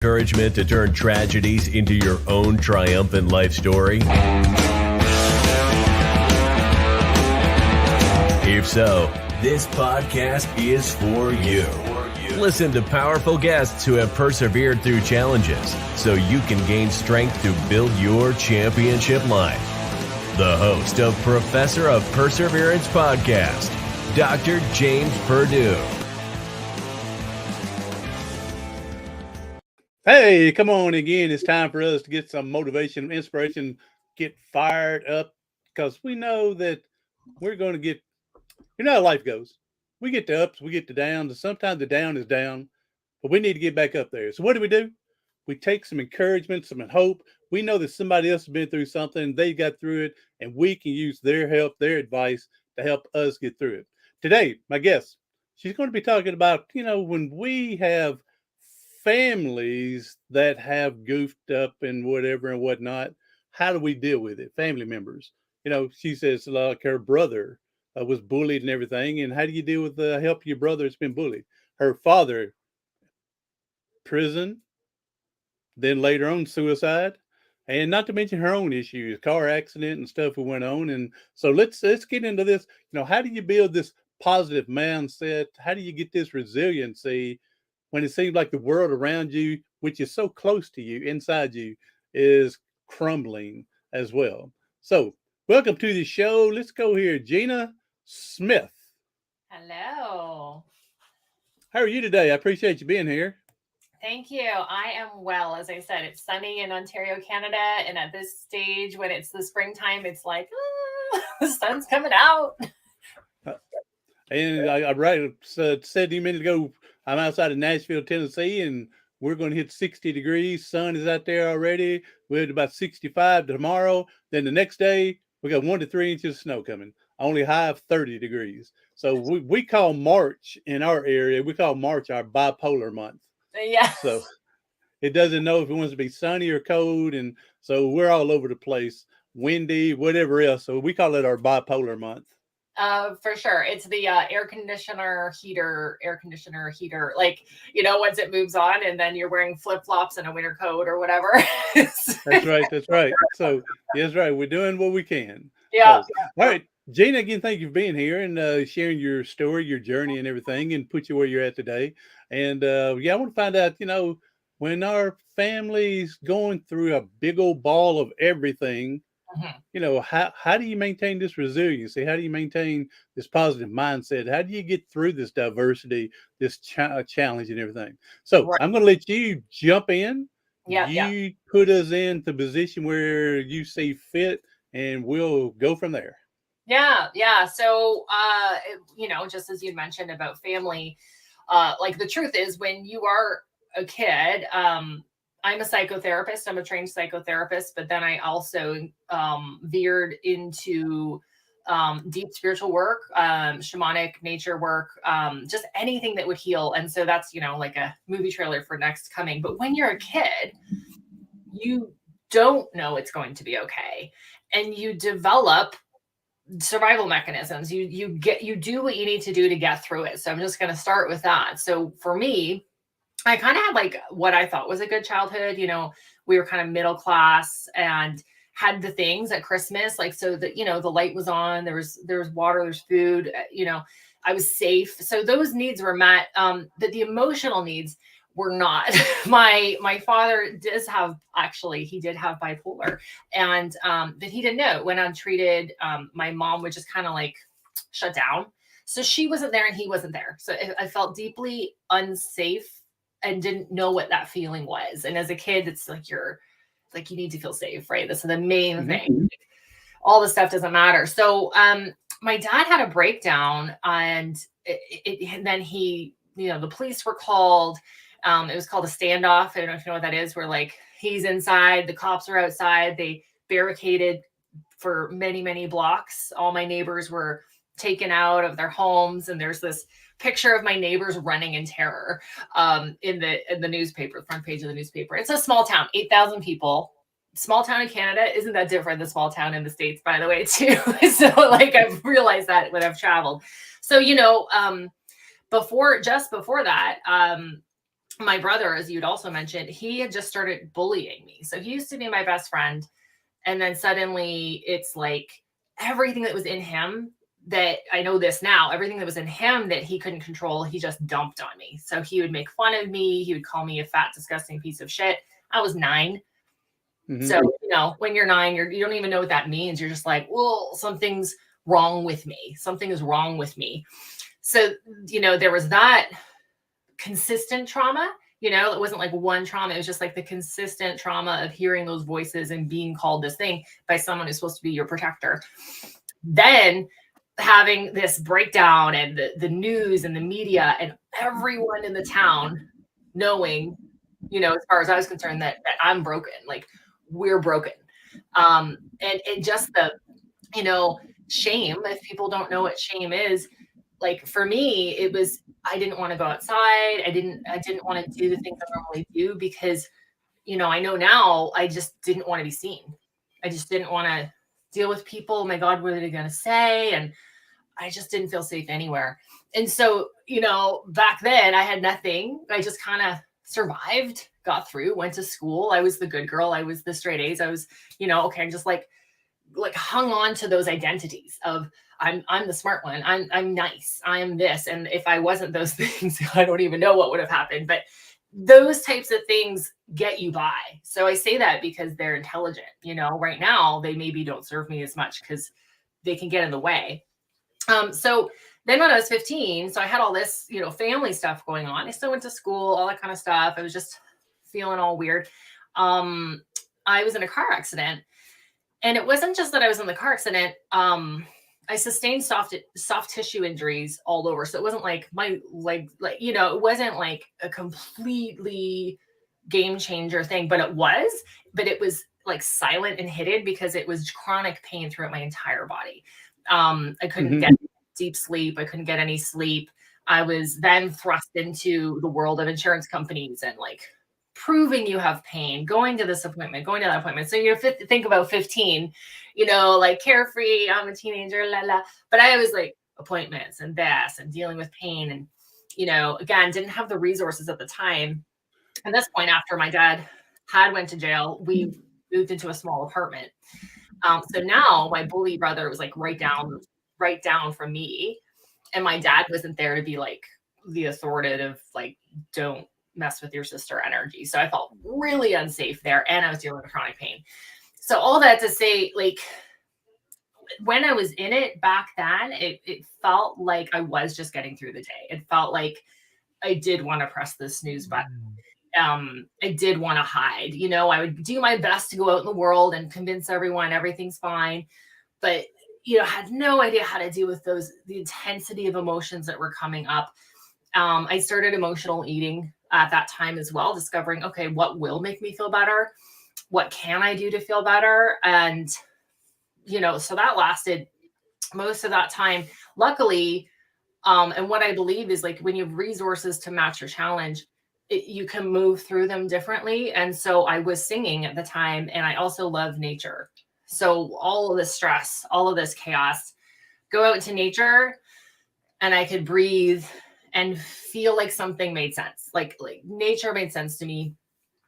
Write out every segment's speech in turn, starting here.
Encouragement to turn tragedies into your own triumphant life story? If so, this podcast is for you. Listen to powerful guests who have persevered through challenges so you can gain strength to build your championship life. The host of Professor of Perseverance podcast, Dr. James Purdue. Hey, come on again. It's time for us to get some motivation, inspiration, get fired up, because we know that we're going to get, how life goes. We get the ups, we get the downs, and sometimes the down is down, but we need to get back up there. So what do? We take some encouragement, some hope. We know that somebody else has been through something, they got through it, and we can use their help, their advice to help us get through it. Today, my guest, she's going to be talking about, when we have families that have goofed up and whatever and whatnot, how do we deal with it? Family members, she says like her brother was bullied and everything. And how do you deal with help your brother that's been bullied? Her father, prison, then later on suicide, and not to mention her own issues, car accident and stuff that went on. And so let's get into this. How do you build this positive mindset? How do you get this resiliency when it seems like the world around you, which is so close to you, inside you, is crumbling as well? So welcome to the show. Let's go here. Jenna Smith. Hello. How are you today? I appreciate you being here. Thank you. I am well. As I said, it's sunny in Ontario, Canada. And at this stage, when it's the springtime, it's like, the sun's coming out. And I said a minute ago, I'm outside of Nashville, Tennessee, and we're going to hit 60 degrees. Sun is out there already. We're at about 65 tomorrow. Then the next day, we got 1 to 3 inches of snow coming. Only high of 30 degrees. So we call March in our area, we call March our bipolar month. Yeah. So it doesn't know if it wants to be sunny or cold. And so we're all over the place, windy, whatever else. So we call it our bipolar month. For sure. It's the air conditioner, heater. Like, once it moves on and then you're wearing flip-flops and a winter coat or whatever. That's right. So, that's right. We're doing what we can. Yeah. So, all right. Jenna, again, thank you for being here and sharing your story, your journey and everything, and put you where you're at today. And I want to find out, when our family's going through a big old ball of everything, how do you maintain this resiliency? How do you maintain this positive mindset? How do you get through this diversity, this challenge and everything? So right. I'm going to let you jump in. You put us in the position where you see fit, and we'll go from there. Yeah. So, just as you mentioned about family, like the truth is when you are a kid, I'm a psychotherapist. I'm a trained psychotherapist, but then I also veered into deep spiritual work, shamanic nature work, just anything that would heal. And so that's, like a movie trailer for next coming. But when you're a kid, you don't know it's going to be okay. And you develop survival mechanisms. You do what you need to do to get through it. So I'm just going to start with that. So for me, I kind of had like what I thought was a good childhood. We were kind of middle class and had the things at Christmas, like, so that, the light was on, there was water, there's food, I was safe. So those needs were met. But the emotional needs were not. My father he did have bipolar, and but he didn't know. Went untreated. My mom would just kind of like shut down. So she wasn't there and he wasn't there. So I felt deeply unsafe and didn't know what that feeling was. And as a kid, it's like you need to feel safe, right? This is the main thing. All the stuff doesn't matter. So my dad had a breakdown, and then he, the police were called. It was called a standoff. I don't know if you know what that is, where like he's inside, the cops are outside, they barricaded for many, many blocks. All my neighbors were taken out of their homes, and there's this picture of my neighbors running in terror in the newspaper, front page of the newspaper. It's a small town, 8,000 people. Small town in Canada isn't that different than small town in the States, by the way, too. So like I've realized that when I've traveled. So, before that, my brother, as you'd also mentioned, he had just started bullying me. So he used to be my best friend. And then suddenly it's like everything that was in him, that I know this now, everything that was in him that he couldn't control, he just dumped on me. So he would make fun of me. He would call me a fat, disgusting piece of shit. I was 9. So, when you're 9, you don't even know what that means. You're just like, well, something's wrong with me. Something is wrong with me. So, there was that consistent trauma. It wasn't like one trauma. It was just like the consistent trauma of hearing those voices and being called this thing by someone who's supposed to be your protector. Then having this breakdown and the news and the media and everyone in the town knowing, as far as I was concerned, that I'm broken, like we're broken. And just the, shame, if people don't know what shame is, like for me, it was, I didn't want to go outside. I didn't want to do the things I normally do because, I know now I just didn't want to be seen. I just didn't want to deal with people. Oh my God, what are they going to say? And I just didn't feel safe anywhere. And so, back then I had nothing. I just kind of survived, got through, went to school. I was the good girl. I was the straight A's. I was, okay. I'm just like hung on to those identities of I'm the smart one. I'm nice. I'm this. And if I wasn't those things, I don't even know what would have happened. But those types of things get you by. So I say that because they're intelligent. Right now they maybe don't serve me as much because they can get in the way. So then when I was 15, so I had all this, family stuff going on. I still went to school, all that kind of stuff. I was just feeling all weird. I was in a car accident. And it wasn't just that I was in the car accident. I sustained soft tissue injuries all over. So it wasn't like my leg, it wasn't like a completely game changer thing, but it was like silent and hidden because it was chronic pain throughout my entire body. I couldn't get deep sleep. I couldn't get any sleep. I was then thrust into the world of insurance companies and like proving you have pain, going to this appointment, going to that appointment. So you think about 15, like carefree, I'm a teenager, but I was like appointments and this and dealing with pain. And, again, didn't have the resources at the time. At this point, after my dad went to jail, we moved into a small apartment. So now my bully brother was like right down from me. And my dad wasn't there to be like the authoritative, like, don't mess with your sister energy. So I felt really unsafe there. And I was dealing with chronic pain. So all that to say, like, when I was in it back then, it felt like I was just getting through the day. It felt like I did want to press the snooze button. I did want to hide, I would do my best to go out in the world and convince everyone everything's fine. But, had no idea how to deal with the intensity of emotions that were coming up. I started emotional eating at that time as well, discovering, okay, what will make me feel better? What can I do to feel better? And, so that lasted most of that time. Luckily, and what I believe is like when you have resources to match your challenge, you can move through them differently. And so I was singing at the time, and I also love nature. So all of this stress, all of this chaos, go out into nature, and I could breathe and feel like something made sense. Like nature made sense to me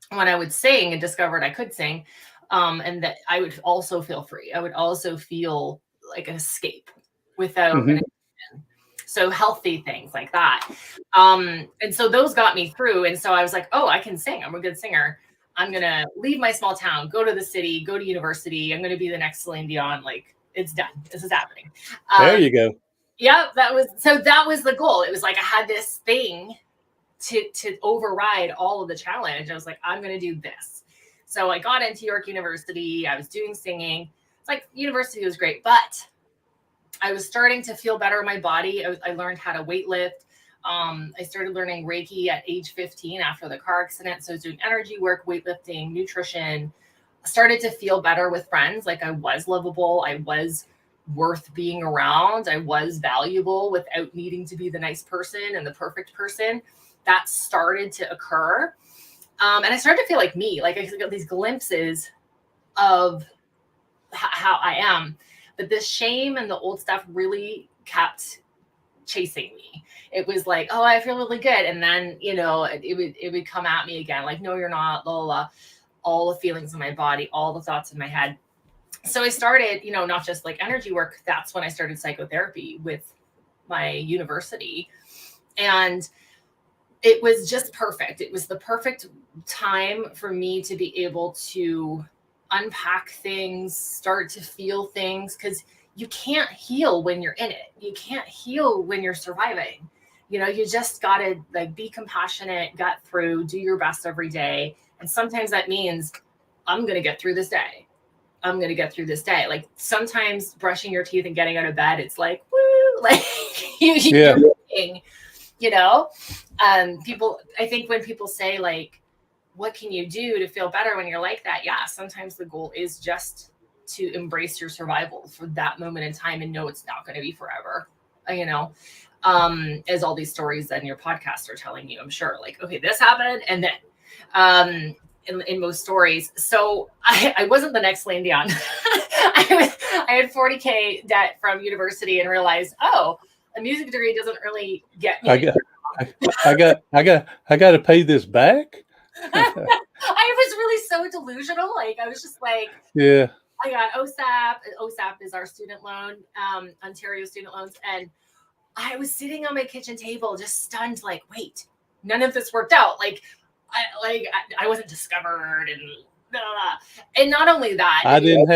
when I would sing and discovered I could sing. And that I would also feel free. I would also feel like an escape without an addiction. So healthy things like that. And so those got me through. And so I was like, oh, I can sing. I'm a good singer. I'm going to leave my small town, go to the city, go to university. I'm going to be the next Celine Dion. Like, it's done. This is happening. There you go. Yeah, that was the goal. It was like I had this thing to override all of the challenge. I was like, I'm going to do this. So I got into York University. I was doing singing. It's like university was great, but I was starting to feel better in my body. I learned how to weightlift. I started learning Reiki at age 15 after the car accident. So I was doing energy work, weightlifting, nutrition. I started to feel better with friends. Like I was lovable. I was worth being around. I was valuable without needing to be the nice person and the perfect person. That started to occur. And I started to feel like me. Like I got these glimpses of how I am. But this shame and the old stuff really kept chasing me. It was like, oh, I feel really good. And then, you know, it would come at me again. Like, no, you're not, blah, blah, blah. All the feelings in my body, all the thoughts in my head. So I started, you know, not just like energy work. That's when I started psychotherapy with my university. And it was just perfect. It was the perfect time for me to be able to unpack things, start to feel things, because you can't heal when you're in it. You can't heal when you're surviving. You know, you just got to like be compassionate, get through, do your best every day. And sometimes that means I'm going to get through this day. I'm going to get through this day. Like sometimes brushing your teeth and getting out of bed, it's like, woo, like you're moving, you know? People, I think when people say like, what can you do to feel better when you're like that? Yeah, sometimes the goal is just to embrace your survival for that moment in time and know it's not going to be forever, you know? As all these stories in your podcast are telling you, I'm sure, like, okay, this happened. And then, in most stories. So I wasn't the next Celine Dion. I had 40K debt from university and realized, oh, a music degree doesn't really get me. I got to pay this back. I was really so delusional. Like I was just like, yeah, I got OSAP. OSAP is our student loan, Ontario student loans. And I was sitting on my kitchen table, just stunned, like, wait, none of this worked out. Like, I wasn't discovered, and blah, blah, blah. And not only that, I didn't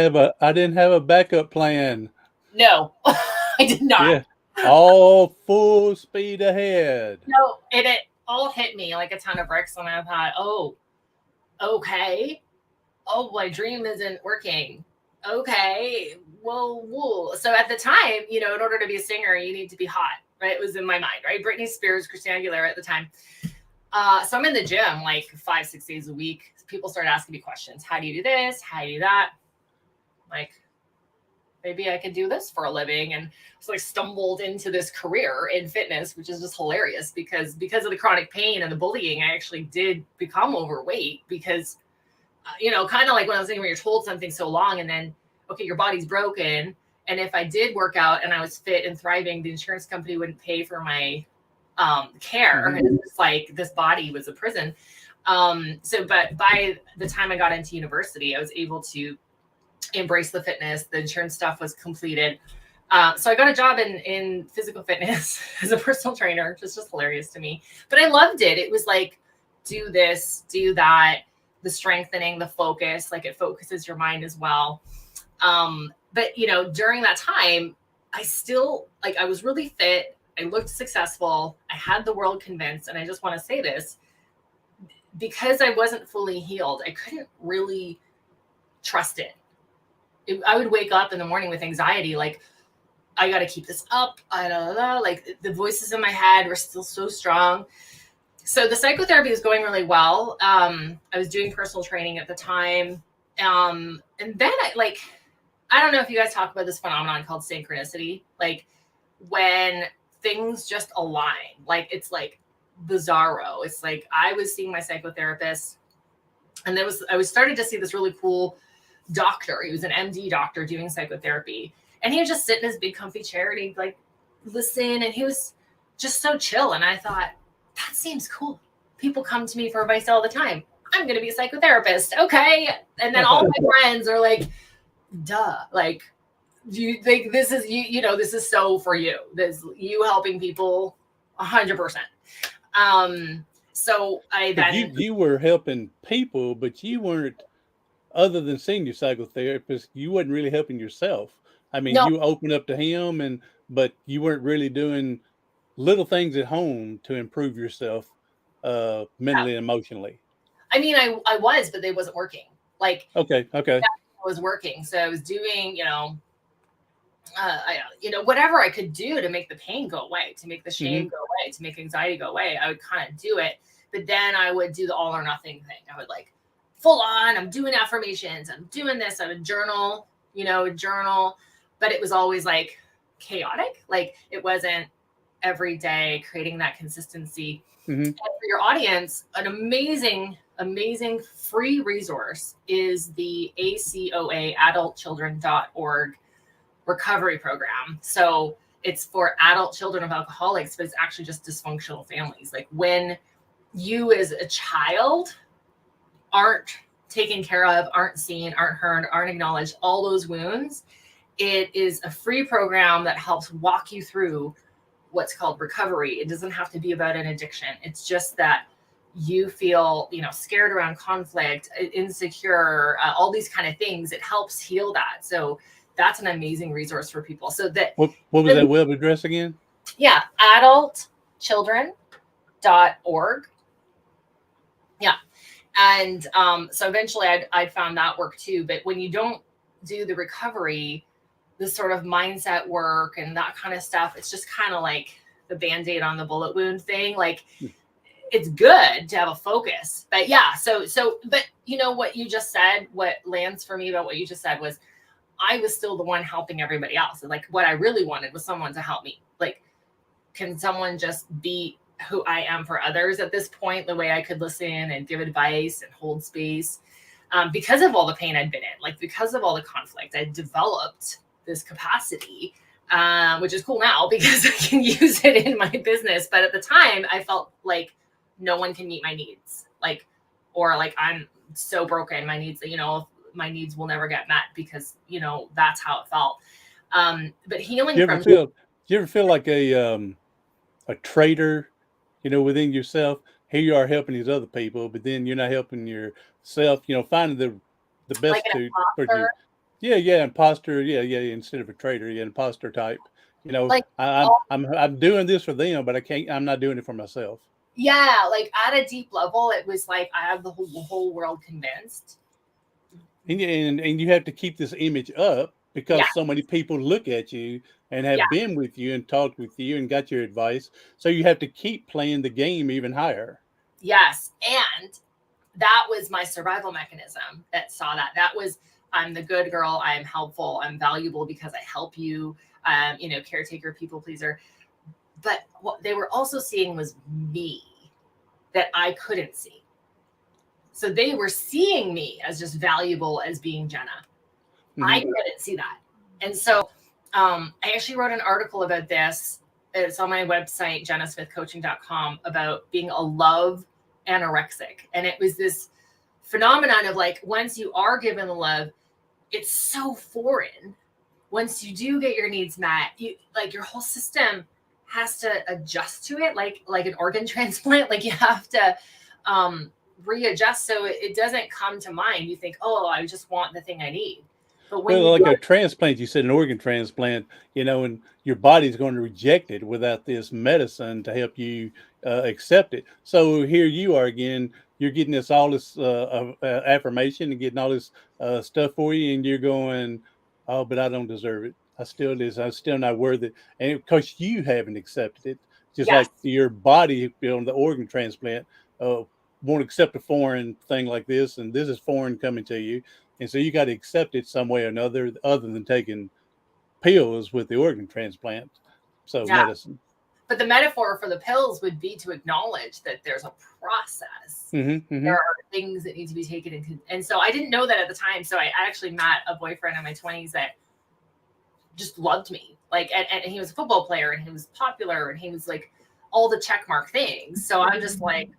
have a backup plan. No, I did not. Yeah, all full speed ahead. No, and it all hit me like a ton of bricks, and I thought, oh, okay, oh, my dream isn't working. Okay, well. So at the time, you know, in order to be a singer, you need to be hot, right? It was in my mind, right? Britney Spears, Christina Aguilera at the time. So I'm in the gym like 5-6 days a week. People start asking me questions. How do you do this? How do you do that? Like, maybe I could do this for a living. And so I stumbled into this career in fitness, which is just hilarious because of the chronic pain and the bullying, I actually did become overweight because, you know, kind of like when I was saying, when you're told something so long and then, okay, your body's broken. And if I did work out and I was fit and thriving, the insurance company wouldn't pay for my care. Mm-hmm. And it's like this body was a prison. But by the time I got into university, I was able to embrace the fitness. The insurance stuff was completed. So I got a job in physical fitness as a personal trainer, which is just hilarious to me. But I loved it. It was like, do this, do that, the strengthening, the focus, like it focuses your mind as well. But, you know, during that time, I still, like, I was really fit. I looked successful. I had the world convinced. And I just want to say this, because I wasn't fully healed, I couldn't really trust it. I would wake up in the morning with anxiety, like, I got to keep this up. Like the voices in my head were still so strong. So the psychotherapy was going really well. I was doing personal training at the time. And then I don't know if you guys talk about this phenomenon called synchronicity. Like when things just align, like it's like bizarro. It's like I was seeing my psychotherapist and I was starting to see this really cool doctor. He was an MD doctor doing psychotherapy. And he would just sit in his big comfy chair and he'd like listen. And he was just so chill. And I thought, that seems cool. People come to me for advice all the time. I'm going to be a psychotherapist. Okay. And then all my friends are like, duh. Like, do you think this is, this is so for you. This you helping people 100%. So I then. You were helping people, but you weren't, other than seeing your psychotherapist, you wasn't really helping yourself. I mean, No. You opened up to him, but you weren't really doing little things at home to improve yourself mentally and emotionally. I mean, I was, but they wasn't working. Like, okay. Was working. So I was doing, whatever I could do to make the pain go away, to make the shame go away, to make anxiety go away. I would kind of do it, but then I would do the all or nothing thing. I would like full on, I'm doing affirmations, I'm doing this. I would journal, but it was always like chaotic. Like it wasn't every day creating that consistency. And for your audience, an amazing free resource is the ACOA adultchildren.org recovery program. So it's for adult children of alcoholics, but it's actually just dysfunctional families. Like when you as a child aren't taken care of, aren't seen, aren't heard, aren't acknowledged, all those wounds, it is a free program that helps walk you through what's called recovery. It doesn't have to be about an addiction. It's just that you feel, scared around conflict, insecure, all these kind of things. It helps heal that. So that's an amazing resource for people. So that what was that web address again? Yeah, adultchildren.org. Yeah. And so eventually I'd found that work too. But when you don't do the recovery, the sort of mindset work and that kind of stuff, it's just kind of like the Band-Aid on the bullet wound thing. Like it's good to have a focus, but yeah. But what you just said, what lands for me about what you just said was I was still the one helping everybody else. And like what I really wanted was someone to help me. Like, can someone just be who I am for others at this point, the way I could listen and give advice and hold space, because of all the pain I'd been in, like because of all the conflict, I developed this capacity, which is cool now because I can use it in my business. But at the time I felt like no one can meet my needs, or I'm so broken. My needs, my needs will never get met because, that's how it felt. But healing do you ever feel like a traitor, within yourself? Here you are helping these other people, but then you're not helping yourself, finding the best for you. Yeah, imposter. Yeah, instead of a traitor, imposter type. I'm doing this for them, but I'm not doing it for myself. Yeah, like at a deep level, it was like I have the whole world convinced. And you have to keep this image up because so many people look at you and have been with you and talked with you and got your advice. So you have to keep playing the game even higher. Yes. And that was my survival mechanism that saw that. That was, I'm the good girl. I'm helpful. I'm valuable because I help you, caretaker, people pleaser. But what they were also seeing was me that I couldn't see. So they were seeing me as just valuable as being Jenna. Mm-hmm. I couldn't see that. And so I actually wrote an article about this. It's on my website, jennasmithcoaching.com, about being a love anorexic. And it was this phenomenon of like, once you are given the love, it's so foreign. Once you do get your needs met, your whole system has to adjust to it, like an organ transplant. Like you have to readjust so it doesn't come to mind. You think, oh, I just want the thing I need. But when a transplant, you said an organ transplant, and your body's going to reject it without this medicine to help you accept it. So here you are again, you're getting all this affirmation and getting all this stuff for you, and you're going, oh, but I don't deserve it. I'm still not worth it. And because you haven't accepted it, just like your body, the organ transplant, won't accept a foreign thing like this. And this is foreign coming to you. And so you got to accept it some way or another, other than taking pills with the organ transplant. So medicine. But the metaphor for the pills would be to acknowledge that there's a process. Mm-hmm. There are things that need to be taken into. And so I didn't know that at the time. So I actually met a boyfriend in my 20s that just loved me. And he was a football player and he was popular and he was like all the check mark things. So I'm just like,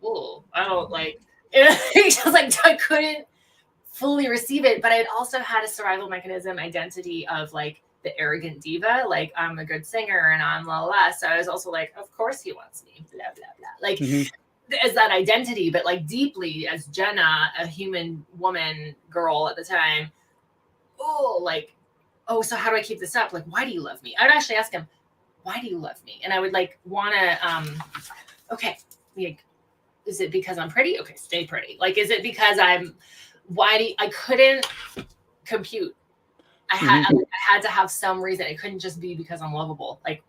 oh, I don't like, it's just like, I couldn't fully receive it. But I had also had a survival mechanism identity of like the arrogant diva, like I'm a good singer and I'm la la. So I was also like, of course he wants me, blah, blah, blah. Like as that identity, but like deeply as Jenna, a human woman girl at the time, so how do I keep this up? Like, why do you love me? I'd actually ask him, why do you love me? And I would like want to, is it because I'm pretty? Okay, stay pretty. Like, is it because I couldn't compute. I had to have some reason. It couldn't just be because I'm lovable, like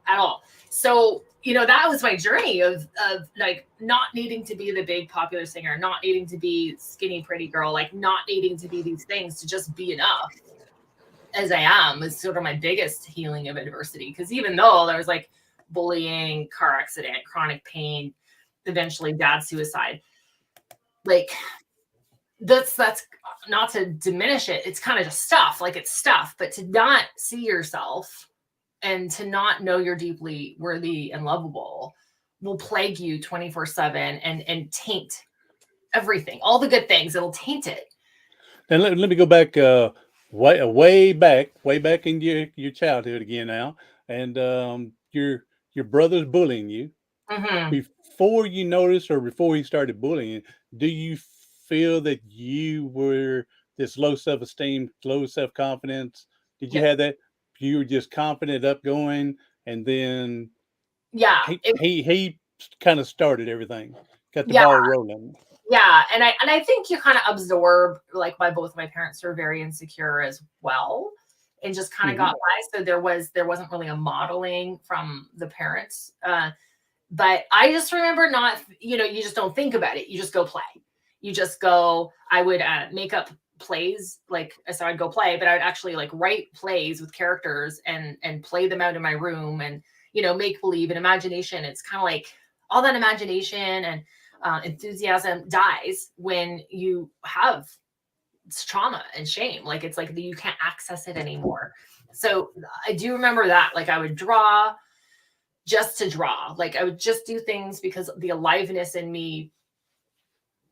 at all. So, that was my journey of like not needing to be the big popular singer, not needing to be skinny, pretty girl, like not needing to be these things, to just be enough as I am was sort of my biggest healing of adversity. Because even though there was like bullying, car accident, chronic pain, eventually dad's suicide, like that's not to diminish it. It's kind of just stuff, like it's stuff, but to not see yourself and to not know you're deeply worthy and lovable will plague you 24/7 and taint everything, all the good things. It'll taint it. And let me go back way back in your childhood again now, and your brother's bullying you. Mm-hmm. Before you noticed or before he started bullying, do you feel that you were this low self-esteem, low self-confidence? Did you Yeah. have that? You were just confident, upgoing, and then Yeah. he kind of started everything, got the Yeah. ball rolling. Yeah. And I think you kind of absorb, like both my parents were very insecure as well, and just kind of got by. So there wasn't really a modeling from the parents. But I just remember not, you just don't think about it. You just go play. You just go, I would make up plays, like, so I'd go play, but I would actually like write plays with characters and play them out in my room and, make believe and imagination. It's kind of like all that imagination and enthusiasm dies when you have trauma and shame. Like, it's like you can't access it anymore. So I do remember that, like I would draw just to draw. Like I would just do things because the aliveness in me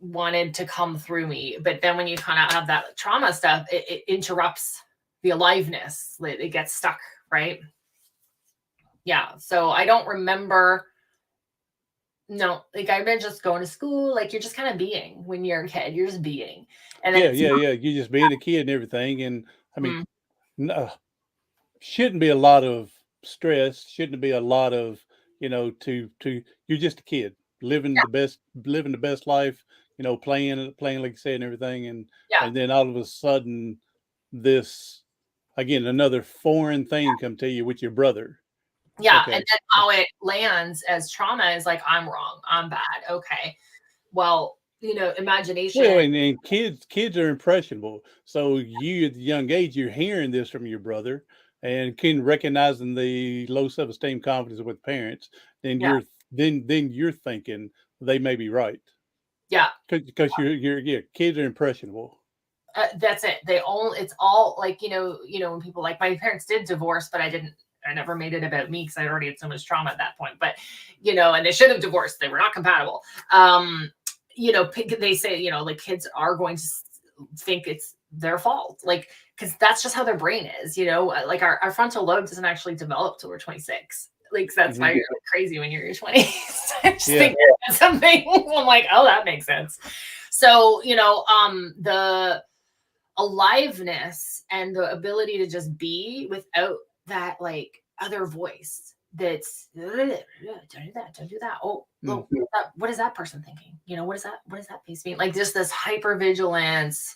wanted to come through me. But then when you kind of have that trauma stuff, it interrupts the aliveness. It gets stuck, right? Yeah. So I don't remember. No, like I've been just going to school. Like you're just kind of being when you're a kid. You're just being. And then Yeah. You just being a kid and everything. And I mean, mm-hmm. Shouldn't be a lot of stress. Shouldn't be a lot of, to you're just a kid living the best life, playing like you said and everything. And then all of a sudden this, again, another foreign thing come to you with your brother. Yeah. Okay. And then how it lands as trauma is like, I'm wrong. I'm bad. Okay. Well, imagination. Well, and kids are impressionable. So you at the young age, you're hearing this from your brother and can recognizing the low self-esteem, confidence with parents, then you're thinking they may be right. Yeah. Because kids are impressionable. That's it. It's all like, when people, like my parents did divorce, but I never made it about me because I already had so much trauma at that point, but, and they should have divorced. They were not compatible. They say, like kids are going to think it's their fault. Like, cause that's just how their brain is, like our frontal lobe doesn't actually develop till we're 26. Like, that's why you're like crazy when you're in your 20s. I just think that's something. I'm like, oh, that makes sense. So, the aliveness and the ability to just be without that like other voice that's don't do that. Oh, what is that person thinking? What does that piece mean? Like just this hypervigilance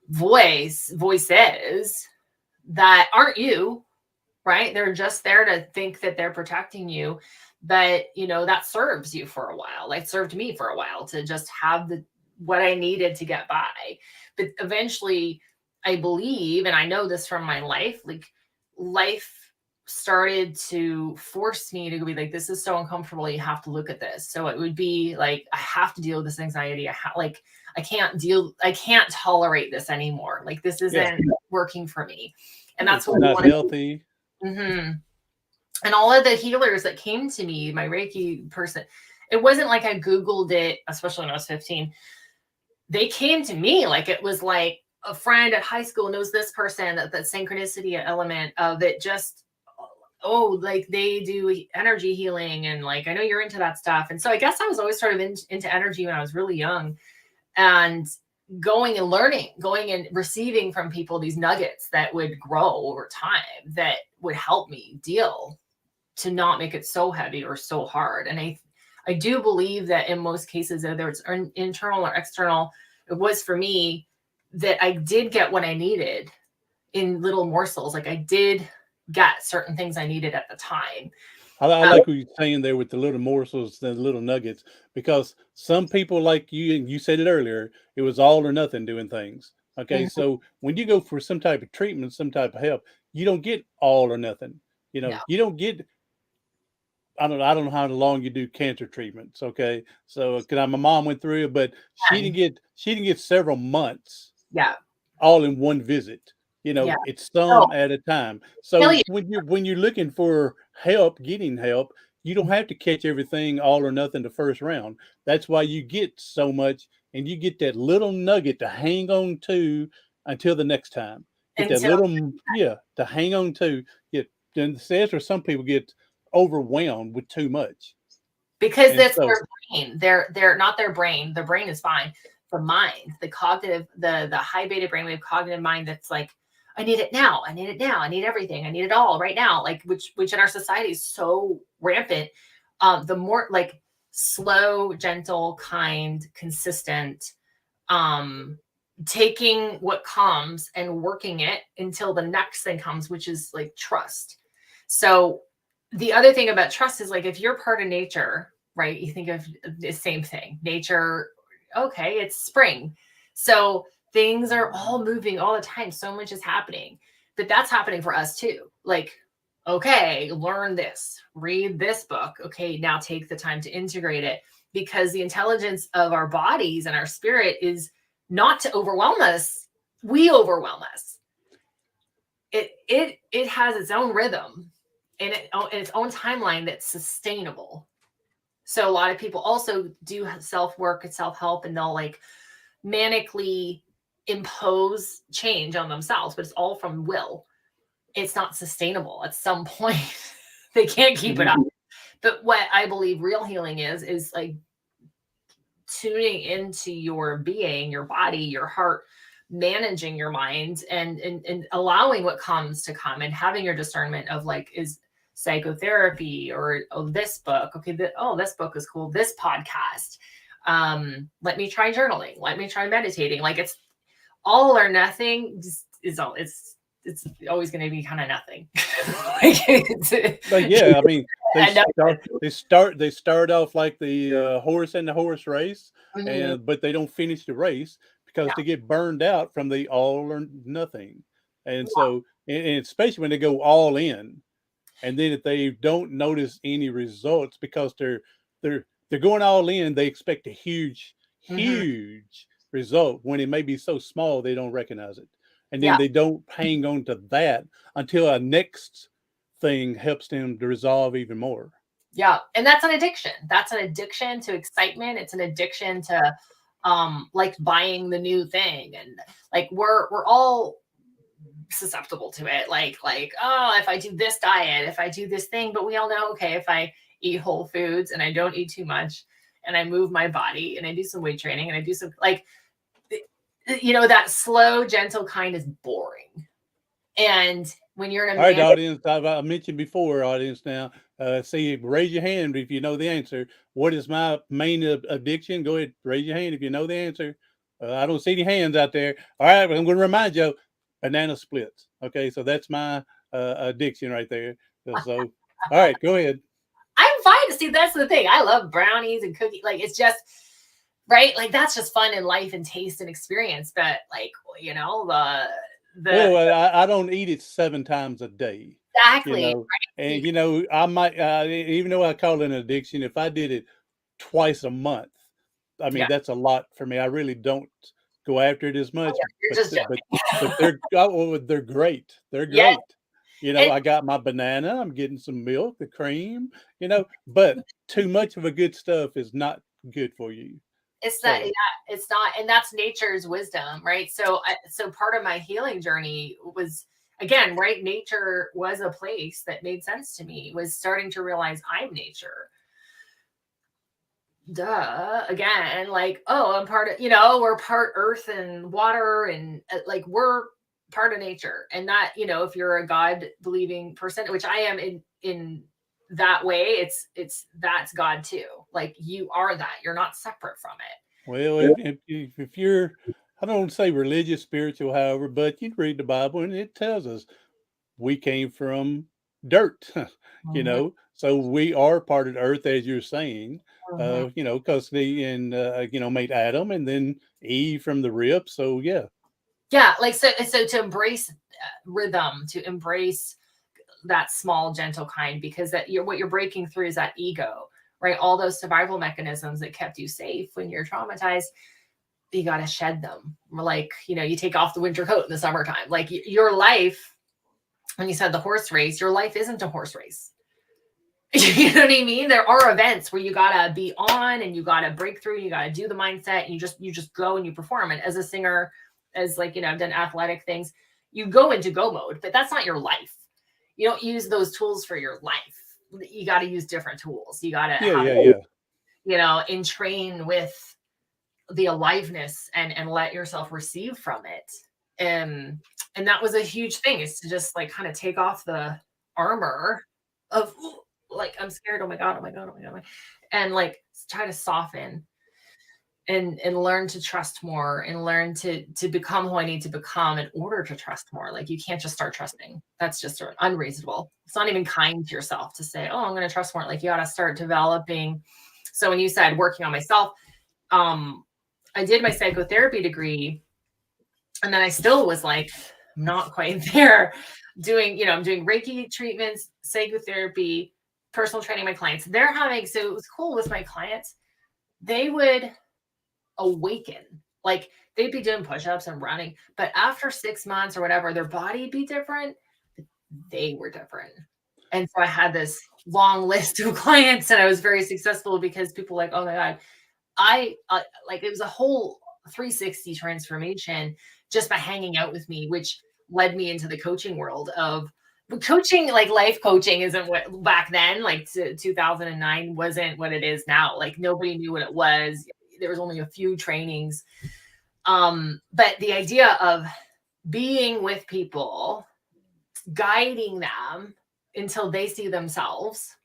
voices that aren't you, right? They're just there to think that they're protecting you. But that serves you for a while. Like served me for a while to just have what I needed to get by. But eventually I believe, and I know this from my life, like life started to force me to be like, this is so uncomfortable. You have to look at this. So it would be like, I have to deal with this anxiety. I can't tolerate this anymore. Like this isn't working for me. And that's what not healthy. Mm-hmm. And all of the healers that came to me, my Reiki person, it wasn't like I Googled it, especially when I was 15. They came to me like it was like a friend at high school knows this person, that synchronicity element of it just, like they do energy healing. And like, I know you're into that stuff. And so I guess I was always sort of into energy when I was really young and going and receiving from people these nuggets that would grow over time that would help me deal to not make it so heavy or so hard. And I do believe that in most cases, whether it's internal or external, it was for me that I did get what I needed in little morsels. Like I did get certain things I needed at the time. I like what you're saying there with the little morsels, the little nuggets, because some people like you, and you said it earlier, it was all or nothing doing things. Okay. Mm-hmm. So when you go for some type of treatment, some type of help, you don't get all or nothing. You don't get I don't know how long you do cancer treatments. Okay. So, cause my mom went through it, but she didn't get several months Yeah. all in one visit. Yeah. It's Oh, some at a time. tell So you. when you're looking for help, getting help, you don't have to catch everything all or nothing the first round. That's why you get so much, and you get that little nugget to hang on to until the next time. Get that Until little, yeah, to hang on to. Get then says where some people get overwhelmed with too much, because and that's so their brain. They're not their brain. The brain is fine. The mind, the cognitive, the high beta brainwave cognitive mind that's like, I need it now. I need it now. I need everything. I need it all right now. Like which in our society is so rampant. The more like slow, gentle, kind, consistent, taking what comes and working it until the next thing comes, which is like trust. So the other thing about trust is like if you're part of nature, right? You think of the same thing. Nature, okay, it's spring. So things are all moving all the time. So much is happening. But that's happening for us too. Like, okay, learn this, read this book. Okay, now take the time to integrate it because the intelligence of our bodies and our spirit is not to overwhelm us. We overwhelm us. It has its own rhythm and its own timeline that's sustainable. So a lot of people also do self-work and self-help, and they'll like manically impose change on themselves, but it's all from will. It's not sustainable. At some point, they can't keep it up. But what I believe real healing is like tuning into your being, your body, your heart, managing your mind and allowing what comes to come and having your discernment of like, is psychotherapy or this book. Okay. This book is cool. This podcast. Let me try journaling. Let me try meditating. Like it's all or nothing it's always going to be kind of nothing. But yeah, I mean, they start off like the horse and the horse race, Mhm. but they don't finish the race because Yeah. they get burned out from the all or nothing, and Yeah. so and especially when they go all in, and then if they don't notice any results because they're going all in, they expect a Mhm. huge result when it may be so small they don't recognize it, and then Yeah. they don't hang on to that until a next thing helps them to resolve even more. Yeah. And that's an addiction. That's an addiction to excitement. It's an addiction to like buying the new thing. And like we're all susceptible to it. Like, oh, if I do this diet, if I do this thing, but we all know, okay, if I eat whole foods and I don't eat too much and I move my body and I do some weight training and I do some like that slow, gentle kind is boring. And when you're in a All right, man, audience, I mentioned before, audience. Now, see, raise your hand if you know the answer. What is my main addiction? Go ahead, raise your hand if you know the answer. I don't see any hands out there. All right, but I'm going to remind you, banana splits. Okay, so that's my addiction right there. So, all right, go ahead. I'm fine to see. That's the thing. I love brownies and cookies. Like it's just right. Like that's just fun in life and taste and experience. But like the Well, I don't eat it 7 times a day, you exactly know, and I might even though I call it an addiction, if I did it twice a month, I mean yeah. that's a lot for me. I really don't go after it as much, You're just but joking. they're great. They're Yeah. great. And I got my banana. I'm getting some milk, the cream. But too much of a good stuff is not good for you. it's that So. it's not, and that's nature's wisdom, right? So part of my healing journey was again, right? Nature was a place that made sense to me. Was starting to realize I'm nature. Duh, again, like, oh, I'm part of, we're part earth and water and like we're part of nature. And that, if you're a God believing person, which I am in that way, that's God too. Like you are that. You're not separate from it. Well, if you're, I don't say religious, spiritual, however, but you read the Bible and it tells us we came from dirt, Mhm, so we are part of the earth, as you're saying, mhm. because made Adam and then Eve from the rib. So yeah, Yeah, like so to embrace rhythm, to embrace that small, gentle kind, because what you're breaking through is that ego, right? All those survival mechanisms that kept you safe when you're traumatized, you got to shed them. Like, you take off the winter coat in the summertime. Like your life, when you said the horse race, your life isn't a horse race. You know what I mean? There are events where you gotta be on and you gotta break through, you gotta do the mindset, and you just go and you perform. And as a singer, as I've done athletic things, you go into go mode, but that's not your life. You don't use those tools for your life. You got to use different tools. You got to entrain with the aliveness and let yourself receive from it. And that was a huge thing, is to just like kind of take off the armor of like, I'm scared. Oh my God. And like try to soften and learn to trust more, and learn to become who I need to become in order to trust more. Like you can't just start trusting. That's just unreasonable. It's not even kind to yourself to say, oh, I'm going to trust more. Like you got to start developing. So when you said working on myself, I did my psychotherapy degree, and then I still was like, I'm not quite there. I'm doing Reiki treatments, psychotherapy, personal training, my clients. So it was cool with my clients. They would awaken. Like they'd be doing push-ups and running, but after 6 months or whatever, their body'd be different. They were different. And so I had this long list of clients, and I was very successful because people were like, oh my God, it was a whole 360 transformation just by hanging out with me, which led me into the coaching world of coaching. Like life coaching isn't what back then, like 2009 wasn't what it is now. Like nobody knew what it was. There was only a few trainings. But the idea of being with people, guiding them until they see themselves,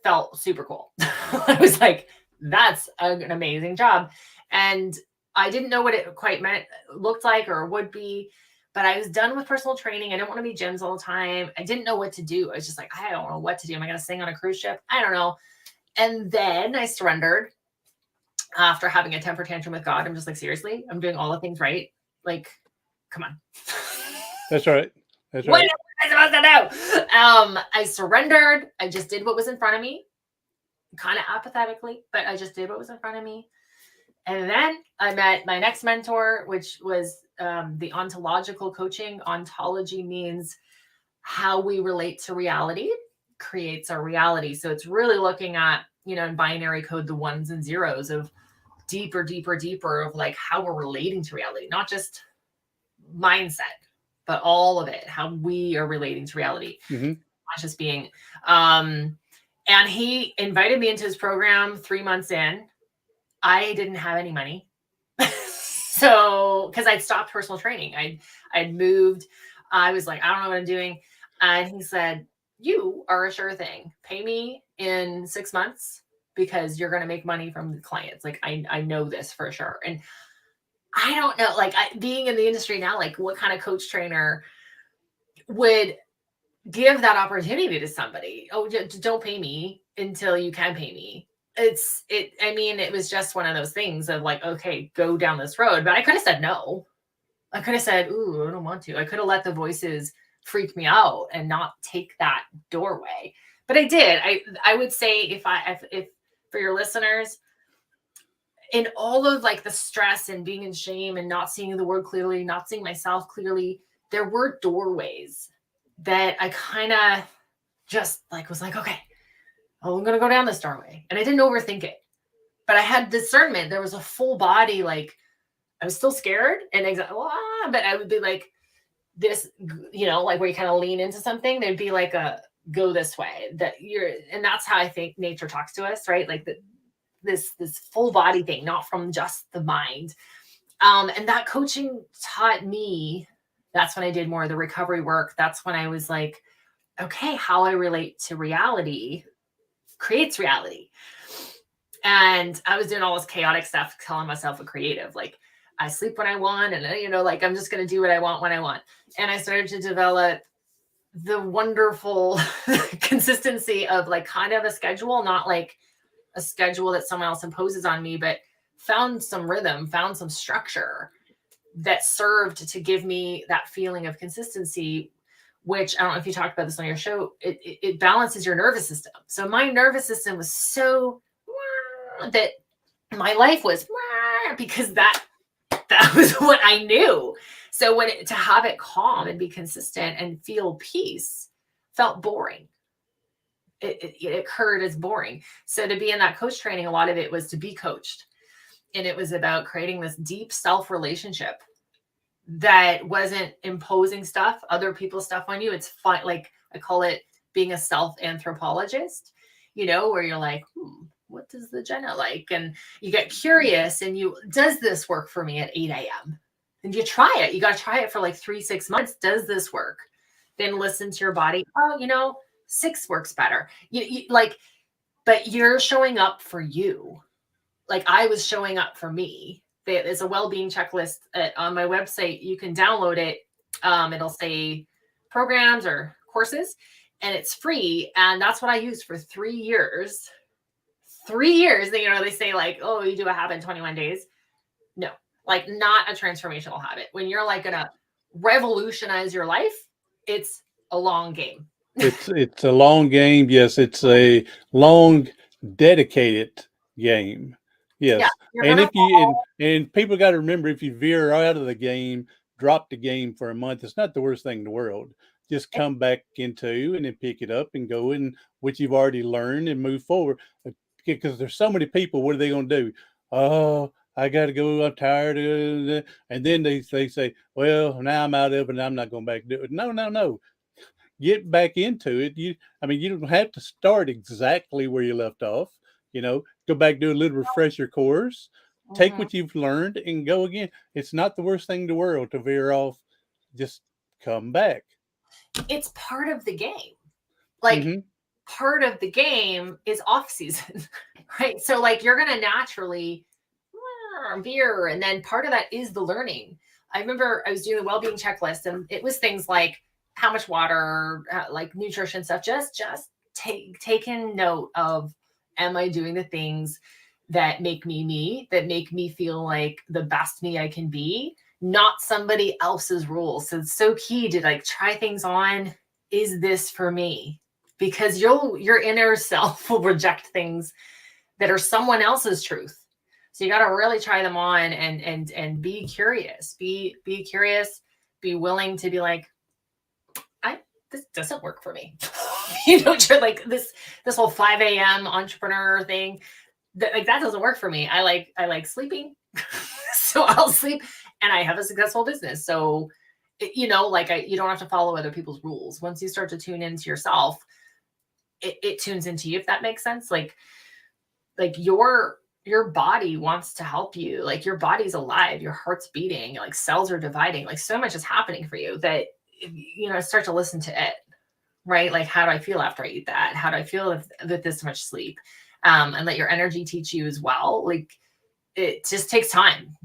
felt super cool. I was like, that's an amazing job. And I didn't know what it quite looked like or would be, but I was done with personal training. I didn't want to be gyms all the time. I didn't know what to do. I was just like, I don't know what to do. Am I going to sing on a cruise ship? I don't know. And then I surrendered after having a temper tantrum with God. I'm just like, seriously, I'm doing all the things right. Like, come on. That's right. That's What right. am I supposed to do? I surrendered. I just did what was in front of me, kind of apathetically, but I just did what was in front of me. And then I met my next mentor, which was the Ontological Coaching. Ontology means how we relate to reality creates our reality. So it's really looking at, in binary code, the ones and zeros of deeper of like how we're relating to reality, not just mindset, but all of it, how we are relating to reality, not just being. And he invited me into his program 3 months in. I didn't have any money. So, because I'd stopped personal training. I'd moved. I was like, I don't know what I'm doing. And he said, you are a sure thing. Pay me in 6 months because you're going to make money from the clients. Like, I know this for sure. And I don't know, like being in the industry now, like what kind of coach trainer would give that opportunity to somebody? Oh, don't pay me until you can pay me. It was just one of those things of like, okay, go down this road. But I could have said no. I could have said, ooh, I don't want to. I could have let the voices freak me out and not take that doorway. But I did. I would say if for your listeners, in all of like the stress and being in shame and not seeing the world clearly, not seeing myself clearly, there were doorways that I kind of just like was like, okay, I'm going to go down this doorway. And I didn't overthink it, but I had discernment. There was a full body, like I was still scared and but I would be like this, like where you kind of lean into something, there'd be like a go this way and that's how I think nature talks to us, right? Like this full body thing, not from just the mind. And that coaching taught me, that's when I did more of the recovery work. That's when I was like, okay, how I relate to reality creates reality. And I was doing all this chaotic stuff, calling myself a creative. Like I sleep when I want, and like I'm just going to do what I want when I want. And I started to develop the wonderful consistency of like kind of a schedule, not like a schedule that someone else imposes on me, but found some rhythm, found some structure that served to give me that feeling of consistency which I don't know if you talked about this on your show, it balances your nervous system. So my nervous system was so that my life was because that was what I knew. So to have it calm and be consistent and feel peace felt boring. It occurred as boring. So to be in that coach training, a lot of it was to be coached. And it was about creating this deep self relationship that wasn't imposing stuff, other people's stuff on you. It's fun. Like I call it being a self anthropologist, where you're like, what does the Jenna like? And you get curious and does this work for me at 8 a.m.? And you try it. You got to try it for like 3-6 months. Does this work? Then listen to your body. Oh, 6 works better. But you're showing up for you. Like I was showing up for me. There's a well-being checklist on my website. You can download it. It'll say programs or courses, and it's free. And that's what I used for 3 years. 3 years. They say like, oh, you do a habit in 21 days. No, like not a transformational habit. When you're like gonna revolutionize your life, it's a long game. It's a long game. Yes, it's a long, dedicated game. Yes, Yeah, and people got to remember, if you veer out of the game, drop the game for a month, it's not the worst thing in the world. Just come back into and then pick it up and go in what you've already learned and move forward. Because there's so many people, what are they going to do? Oh, I got to go. I'm tired. And then they say, well, now I'm out of it and I'm not going back to do it. No. Get back into it. You don't have to start exactly where you left off. Go back, do a little refresher course, take what you've learned and go again. It's not the worst thing in the world to veer off. Just come back. It's part of the game. Like part of the game is off season, right? So like you're going to naturally veer. And then part of that is the learning. I remember I was doing a well-being checklist and it was things like how much water, like nutrition stuff, just taking note of, am I doing the things that make me me, that make me feel like the best me I can be, not somebody else's rules. So it's so key to like try things on. Is this for me? Because your inner self will reject things that are someone else's truth. So you got to really try them on and be curious, be curious, be willing to be like, this doesn't work for me. Like this whole 5 a.m. entrepreneur thing, that doesn't work for me. I like sleeping. So I'll sleep and I have a successful business. So, you don't have to follow other people's rules. Once you start to tune into yourself, it tunes into you, if that makes sense. Like your body wants to help you. Like your body's alive, your heart's beating, like cells are dividing, like so much is happening for you that, start to listen to it, right? Like, how do I feel after I eat that? How do I feel with this much sleep? And let your energy teach you as well. Like it just takes time.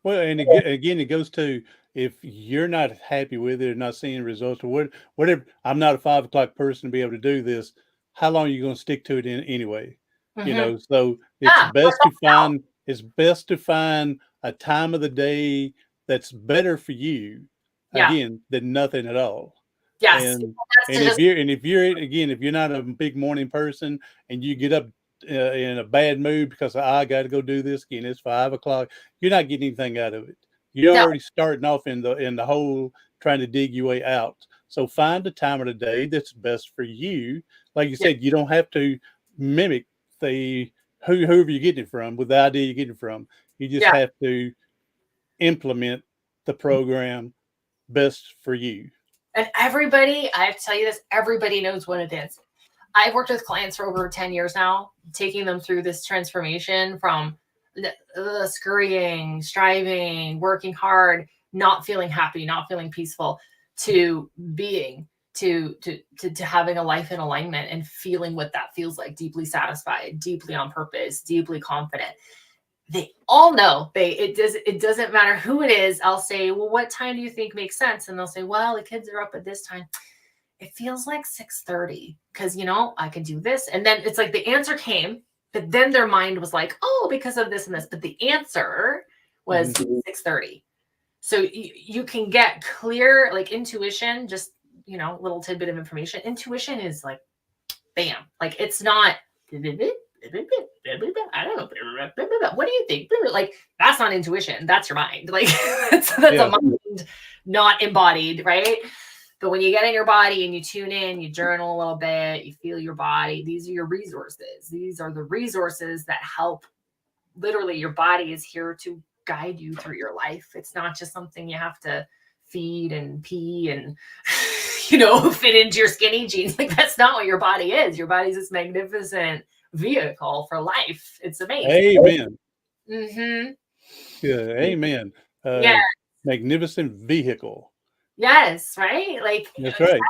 Well, and again, it goes to, if you're not happy with it or not seeing results or whatever, I'm not a 5 o'clock person to be able to do this. How long are you going to stick to it anyway? So it's best to find a time of the day that's better for you, again, than nothing at all. Yes. And if you're not a big morning person and you get up in a bad mood because I got to go do this again, it's 5 o'clock, you're not getting anything out of it. You're already starting off in the hole trying to dig your way out. So find a time of the day that's best for you. Like you said, you don't have to mimic whoever you're getting it from with the idea you're getting it from. You just have to implement the program best for you. And everybody, I have to tell you this, everybody knows what it is. I've worked with clients for over 10 years now, taking them through this transformation from scurrying, striving, working hard, not feeling happy, not feeling peaceful, to being, to having a life in alignment and feeling what that feels like, deeply satisfied, deeply on purpose, deeply confident. They all know it doesn't matter who it is. I'll say, well, what time do you think makes sense? And they'll say, well, the kids are up at this time. It feels like 6:30 because, I can do this. And then it's like the answer came, but then their mind was like, oh, because of this and this. But the answer was 6:30. So you can get clear, like intuition, just little tidbit of information. Intuition is like, bam, like it's not, I don't know, what do you think? Like, that's not intuition. That's your mind. Like, that's a mind not embodied, right? But when you get in your body and you tune in, you journal a little bit, you feel your body, these are your resources. These are the resources that help. Literally, your body is here to guide you through your life. It's not just something you have to feed and pee and fit into your skinny jeans. Like, that's not what your body is. Your body's this magnificent vehicle for life. It's amazing. Amen. Mm-hmm. Yeah, amen. Yeah. Magnificent vehicle. Yes, right? Like, that's right.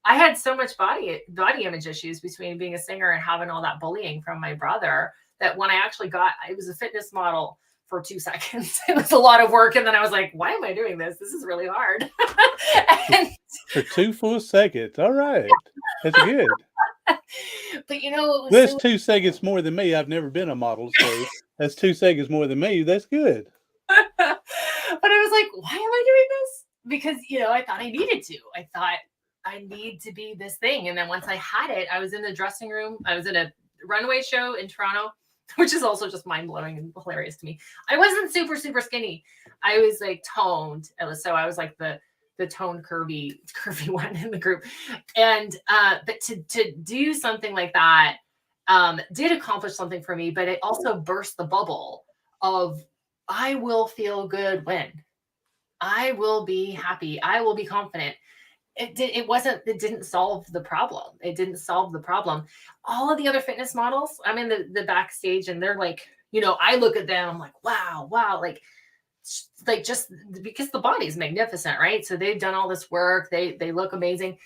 I had so much body image issues between being a singer and having all that bullying from my brother that when I was a fitness model for 2 seconds. It was a lot of work. And then I was like, why am I doing this? This is really hard. For 2 full seconds. All right. That's good. But that's 2 seconds more than me. I've never been a model, so that's 2 seconds more than me. That's good. But I was like, why am I doing this? Because, I thought I needed to. I thought I need to be this thing. And then once I had it, I was in the dressing room. I was in a runway show in Toronto, which is also just mind-blowing and hilarious to me. I wasn't super, super skinny. I was like toned. So I was like the toned curvy one in the group. And but to do something like that did accomplish something for me, but it also burst the bubble of I will feel good when I will be happy. I will be confident. It didn't solve the problem. It didn't solve the problem. All of the other fitness models, I'm in the backstage and they're like, I look at them, I'm like, wow. Like just because the body's magnificent, right? So they've done all this work. They look amazing.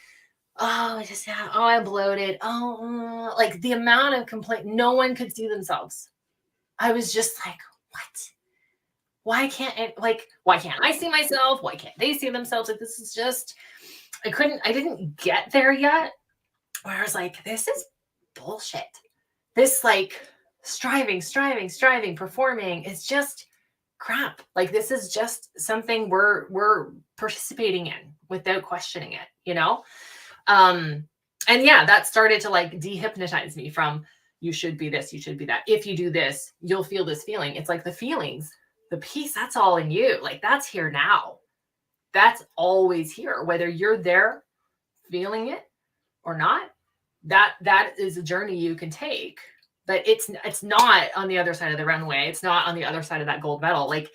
Oh, I'm bloated. Oh, like the amount of complaint, no one could see themselves. I was just like, what? Why can't I see myself? Why can't they see themselves? Like, this is just, I didn't get there yet. Where I was like, this is bullshit. This like striving, performing is just crap. Like, this is just something we're participating in without questioning it, And yeah, that started to like dehypnotize me from, you should be this, you should be that. If you do this, you'll feel this feeling. It's like the feelings, the peace, that's all in you. Like, that's here now. That's always here, whether you're there feeling it or not. That is a journey you can take, but it's not on the other side of the runway. It's not on the other side of that gold medal. Like,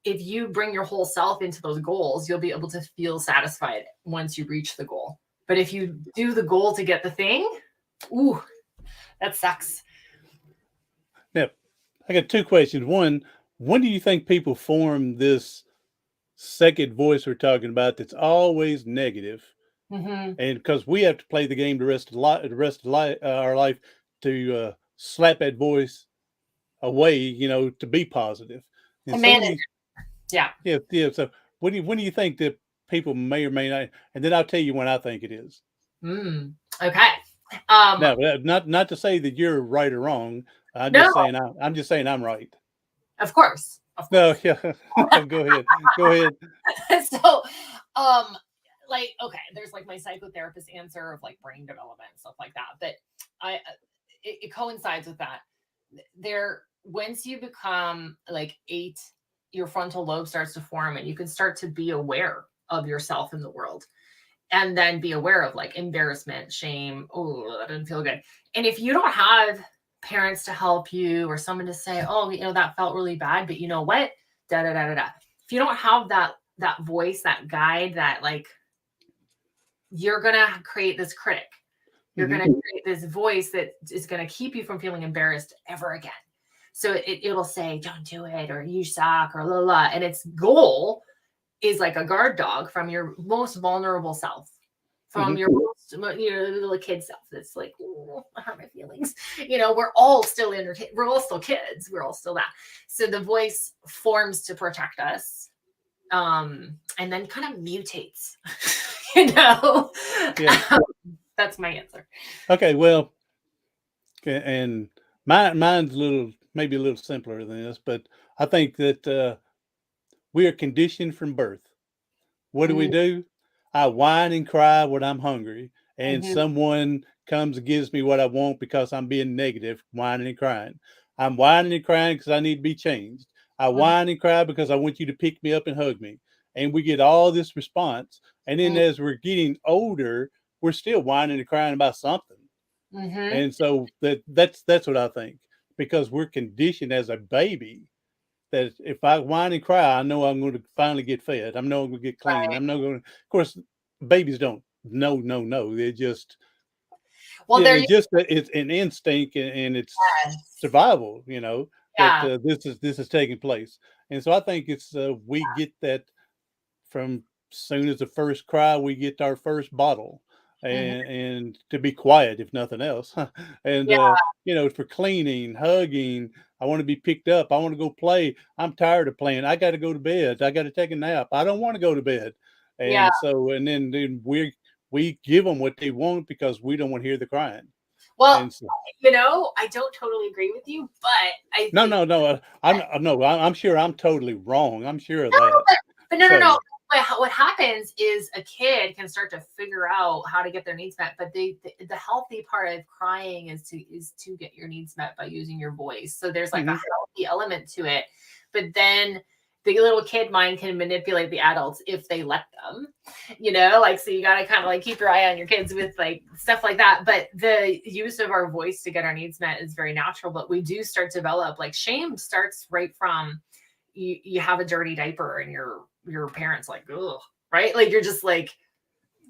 if you bring your whole self into those goals, you'll be able to feel satisfied once you reach the goal. But if you do the goal to get the thing, ooh, that sucks. Now, I got 2 questions. One, when do you think people form this second voice we're talking about that's always negative? Mm-hmm. And because we have to play the game the rest of our life to slap that voice away, to be positive. And so yeah. So when do you think that people may or may not? And then I'll tell you when I think it is. Okay. Now, not to say that you're right or wrong. I'm just saying I'm right. Of course. No, yeah. Go ahead. So, like, okay, there's like my psychotherapist answer of like brain development and stuff like that, but it coincides with that. Once you become like 8, your frontal lobe starts to form and you can start to be aware of yourself in the world, and then be aware of like embarrassment, shame. Oh, that didn't feel good. And if you don't have parents to help you or someone to say, oh, that felt really bad, but you know what? Da da da da da. If you don't have that voice, that guide, that like, you're gonna create this critic. You're gonna create this voice that is gonna keep you from feeling embarrassed ever again. So it'll say, don't do it, or you suck, or la la. And its goal is like a guard dog from your most vulnerable self, from your most, little kid self. That's like, oh, I hurt my feelings. We're all still we're all still kids. We're all still that. So the voice forms to protect us, and then kind of mutates. Yeah. That's my answer. Okay, well, and mine's maybe a little simpler than this, but I think that we are conditioned from birth. What do we do? I whine and cry when I'm hungry, and Mm-hmm. someone comes and gives me what I want because I'm being negative, whining and crying. I'm whining and crying because I need to be changed. I Mm-hmm. whine and cry because I want you to pick me up and hug me. And we get all this response. And then as we're getting older, we're still whining and crying about something. Mm-hmm. And so that's what I think, because we're conditioned as a baby that if I whine and cry, I know I'm going to finally get fed. I know I'm going to get clean. Right. I'm not going to. Of course, babies don't. No, no, no. They're just. Well, Yeah, there you it's an instinct and it's yes. survival. That Yeah. this is taking place, and so I think it's we get that from soon as the first cry, we get our first bottle, Mm-hmm. and to be quiet if nothing else, and Yeah. for cleaning, hugging. I want to be picked up. I want to go play. I'm tired of playing. I got to go to bed. I got to take a nap. I don't want to go to bed, Yeah. and so then we give them what they want because we don't want to hear the crying, Well, and so. I don't totally agree with you, but I No, think no, no. I'm sure I'm totally wrong. I'm sure of no, that. but So, no. But what happens is a kid can start to figure out how to get their needs met. But the healthy part of crying is to get your needs met by using your voice. So there's like a mhm. healthy element to it. But then the little kid mind can manipulate the adults if they let them, so you got to kind of like keep your eye on your kids with like stuff like that. But the use of our voice to get our needs met is very natural. But we do start to develop, like, shame starts right from you have a dirty diaper and your parents like, ugh, right? Like, you're just like,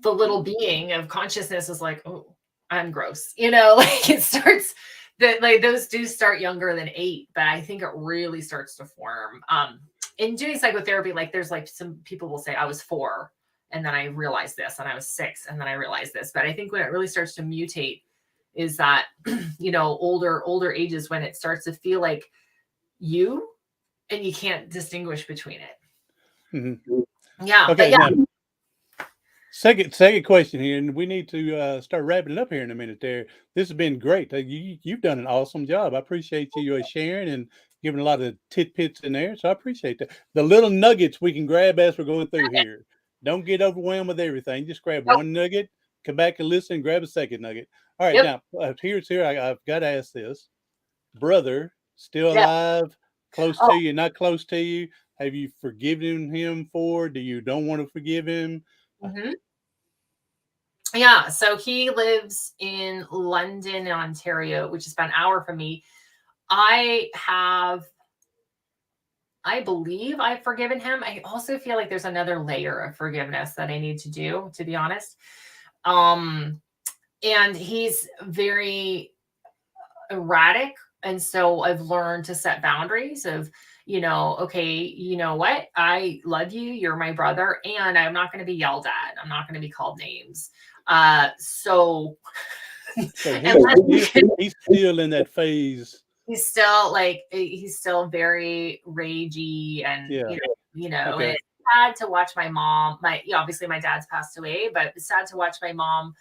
the little being of consciousness is like, oh, I'm gross. Like, it starts that, like, those do start younger than 8, but I think it really starts to form. In doing psychotherapy, like, there's like some people will say I was 4 and then I realized this, and I was 6 and then I realized this. But I think when it really starts to mutate is that, older ages, when it starts to feel like you, and you can't distinguish between it. Mhm. Yeah. Okay, But yeah. now second question here, and we need to start wrapping it up here in a minute. There, this has been great. You've done an awesome job. I appreciate you sharing and giving a lot of tidbits in there. So I appreciate that. The little nuggets we can grab as we're going through here. Don't get overwhelmed with everything. Just grab Nope. one nugget, come back and listen, and grab a second nugget. All right, Yep. now I've got to ask this. Brother, still Yeah. alive, close Oh. to you, not close to you? Have you forgiven him for? Do you don't want to forgive him? Mm-hmm. Yeah. So he lives in London, Ontario, which is about an hour from me. I believe I've forgiven him. I also feel like there's another layer of forgiveness that I need to do, to be honest. And he's very erratic. And so I've learned to set boundaries of, okay, you know what? I love you. You're my brother. And I'm not going to be yelled at. I'm not going to be called names. So So he's still in that phase. he's still very ragey, and Yeah. and Okay. it's sad to watch my mom. Obviously my dad's passed away, but it's sad to watch my mom,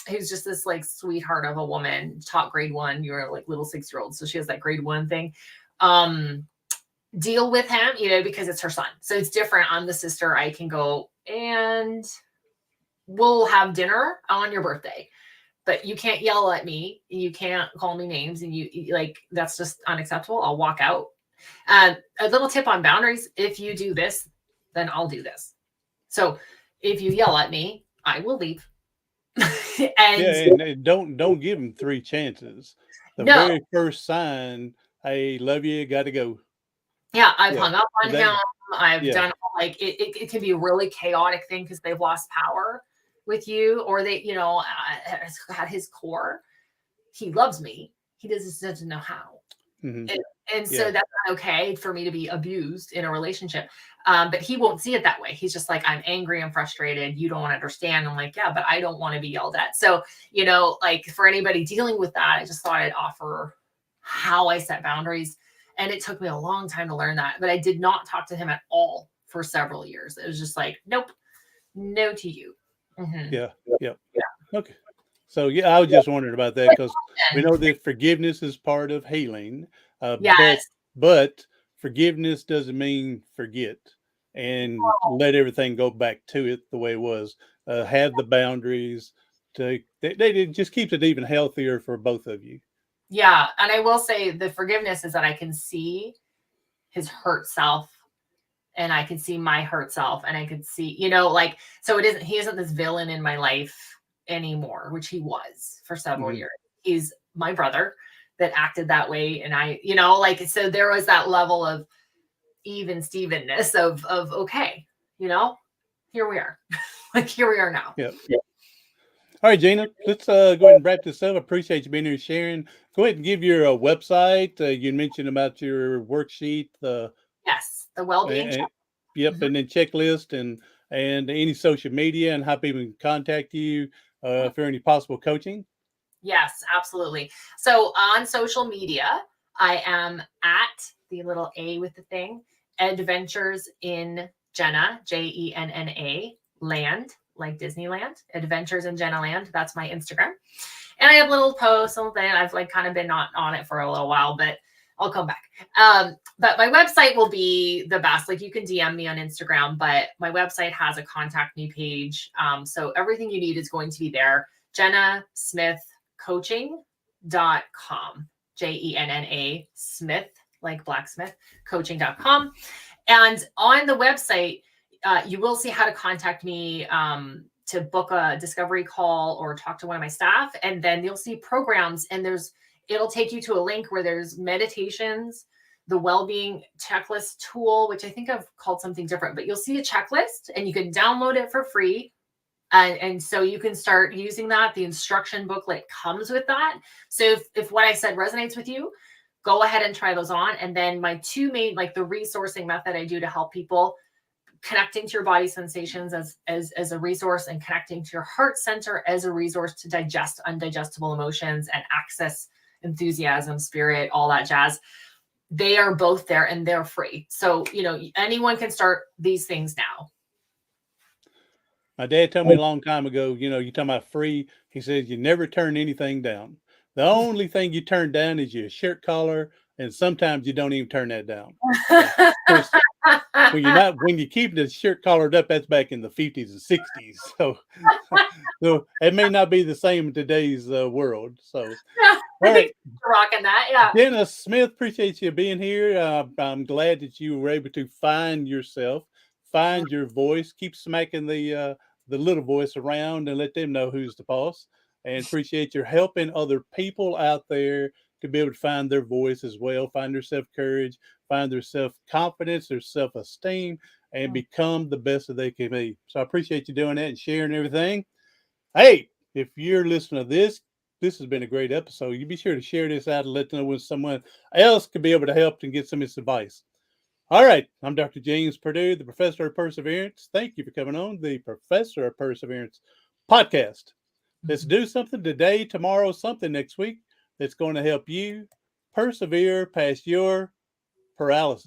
who's just this like sweetheart of a woman, taught grade 1. You're like little 6-year-old, so she has that grade 1 thing. Deal with him, because it's her son. So it's different. I'm the sister. I can go and we'll have dinner on your birthday, but you can't yell at me. You can't call me names, and you like, that's just unacceptable. I'll walk out. A little tip on boundaries: if you do this, then I'll do this. So if you yell at me, I will leave. And don't give him 3 chances. The No. very first sign, hey, love you, got to go. Yeah, I've Yeah. hung up on him. I've Yeah. done, like, it can be a really chaotic thing because they've lost power with you, or they, at his core, he loves me. He doesn't know how. Mhm. And so Yeah. that's not okay for me to be abused in a relationship. But he won't see it that way. He's just like, I'm angry, I'm frustrated. You don't understand. I'm like, yeah, but I don't want to be yelled at. So, like, for anybody dealing with that, I just thought I'd offer how I set boundaries. And it took me a long time to learn that, but I did not talk to him at all for several years. It was just like, nope, no to you. Mm-hmm. Yeah. Yeah. Yeah. Okay. So I was just wondering about that because we know that forgiveness is part of healing, Yes. but forgiveness doesn't mean forget. and let everything go back to it the way it was. Have the boundaries. It just keeps it even healthier for both of you. Yeah. And I will say the forgiveness is that I can see his hurt self and I can see my hurt self and I could see, like, so he isn't this villain in my life anymore, which he was for several years. He's my brother that acted that way. And I, so there was that level of even Stevenness of okay, here we are. Like, here we are now. Yeah. All right, Jenna, let's go ahead and wrap this up. I appreciate you being here sharing. Go ahead and give your website. You mentioned about your worksheet. Yes, the well-being check. Yep, and then checklist and any social media and how people can contact you for any possible coaching. Yes, absolutely. So on social media, I am at the little A with the thing, Adventures in Jenna, Jenna, land, like Disneyland, Adventures in Jenna Land. That's my Instagram. And I have little posts, and I've kind of been not on it for a little while, but I'll come back. But my website will be the best. Like, you can DM me on Instagram, but my website has a contact me page. So everything you need is going to be there. Jenna Smith coaching.com, Jenna Smith, like blacksmith, coaching.com. And on the website, you will see how to contact me to book a discovery call or talk to one of my staff. And then you'll see programs, and it'll take you to a link where there's meditations, the well-being checklist tool, which I think I've called something different, but you'll see a checklist and you can download it for free. And so you can start using that. The instruction booklet comes with that. So if what I said resonates with you, go ahead and try those on. And then my two main, like the resourcing method I do to help people, connecting to your body sensations as a resource, and connecting to your heart center as a resource to digest undigestible emotions and access enthusiasm, spirit, all that jazz. They are both there and they're free. So, anyone can start these things now. My dad told me a long time ago, you're talking about free. He says, you never turn anything down. The only thing you turn down is your shirt collar. And sometimes you don't even turn that down. When you keep the shirt collared up, that's back in the 50s and 60s. So it may not be the same in today's world. So, all right. Rocking that. Yeah. Jenna Smith, appreciate you being here. I'm glad that you were able to find yourself, find your voice, keep smacking the little voice around and let them know who's the boss. And appreciate your helping other people out there to be able to find their voice as well, find their self-courage, find their self-confidence, their self-esteem, and become the best that they can be. So I appreciate you doing that and sharing everything. Hey, if you're listening to this has been a great episode. You be sure to share this out and let them know when someone else could be able to help and get some of this advice. All right, I'm Dr. James Purdue, the Professor of Perseverance. Thank you for coming on the Professor of Perseverance podcast. Let's do something today, tomorrow, something next week that's going to help you persevere past your paralysis.